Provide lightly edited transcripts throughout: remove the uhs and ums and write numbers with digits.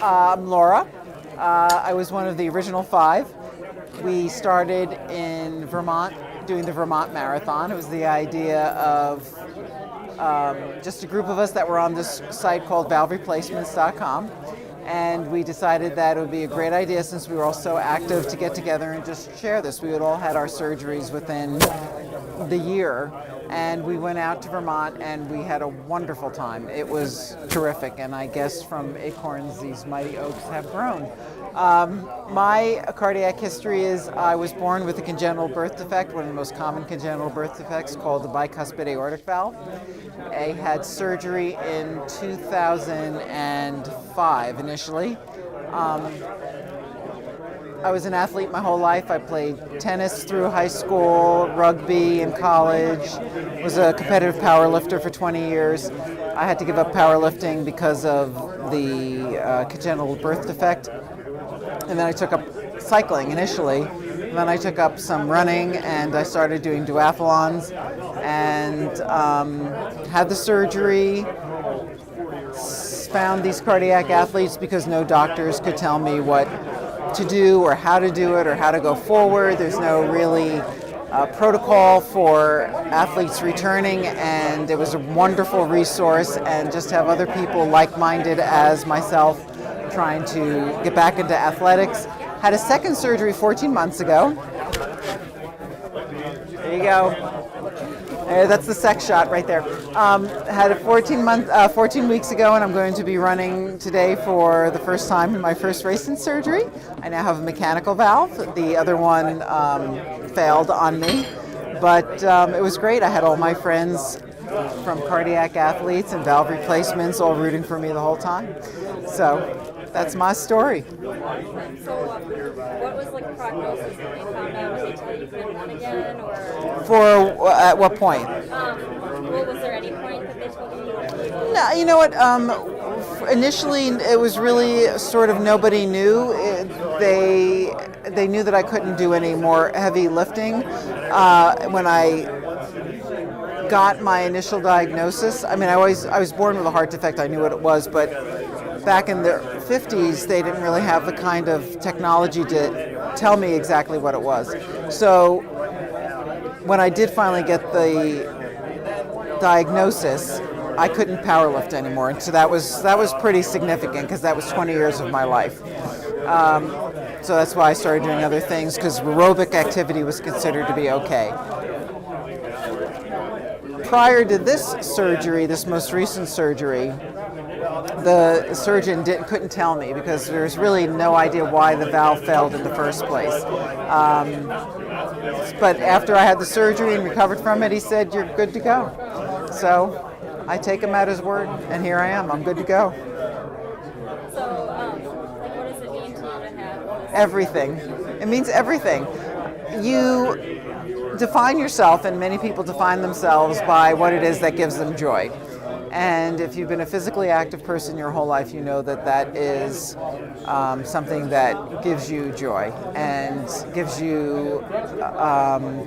I'm Laura. I was one of the original 5. We started in Vermont doing the Vermont Marathon. It was the idea of just a group of us that were on this site called valvereplacements.com. And we decided that it would be a great idea, since we were all so active, to get together and just share this. We had all had our surgeries within the year, and we went out to Vermont and we had a wonderful time. It was terrific, and I guess from acorns these mighty oaks have grown. My cardiac history is I was born with a congenital birth defect, one of the most common congenital birth defects, called the bicuspid aortic valve. I had surgery in 2005 initially. I was an athlete my whole life. I played tennis through high school, rugby in college, was a competitive power lifter for 20 years. I had to give up powerlifting because of the congenital birth defect. And then I took up cycling initially. And then I took up some running, and I started doing duathlons, and had the surgery. Found these cardiac athletes because no doctors could tell me what to do or how to do it or how to go forward. There's no really protocol for athletes returning, and it was a wonderful resource, and just to have other people like-minded as myself trying to get back into athletics. Had a second surgery 14 months ago. There you go. That's the sex shot right there. Had a 14 weeks ago, and I'm going to be running today for the first time in my first race in surgery. I now have a mechanical valve. The other one failed on me, but it was great. I had all my friends from cardiac athletes and valve replacements all rooting for me the whole time. So that's my story. So what was like the prognosis when they found out? Did they tell you you couldn't run again, or? At what point? Well, was there any point that they told you you weren't able? No, you know what? Initially, it was really sort of nobody knew. They knew that I couldn't do any more heavy lifting. When I got my initial diagnosis, I mean, I was born with a heart defect. I knew what it was, but back in the 50s, they didn't really have the kind of technology to tell me exactly what it was. So when I did finally get the diagnosis, I couldn't powerlift anymore. And so that was pretty significant, because that was 20 years of my life. So that's why I started doing other things, because aerobic activity was considered to be okay. Prior to this surgery, this most recent surgery, the surgeon couldn't tell me, because there's really no idea why the valve failed in the first place. But after I had the surgery and recovered from it, he said, "You're good to go." So I take him at his word, and here I am. I'm good to go. So, what does it mean to you to have this? Everything. It means everything. You define yourself, and many people define themselves by what it is that gives them joy. And if you've been a physically active person your whole life, you know that that is something that gives you joy and gives you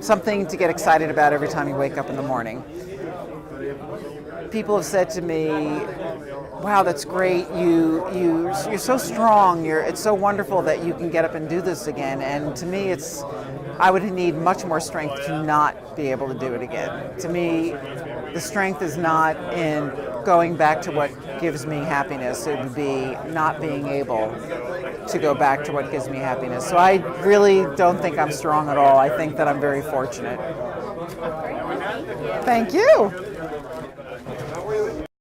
something to get excited about every time you wake up in the morning. People have said to me, "Wow, that's great. You're so strong. It's so wonderful that you can get up and do this again." And to me, I would need much more strength to not be able to do it again. To me, the strength is not in going back to what gives me happiness. It would be not being able to go back to what gives me happiness. So I really don't think I'm strong at all. I think that I'm very fortunate. Great. Thank you.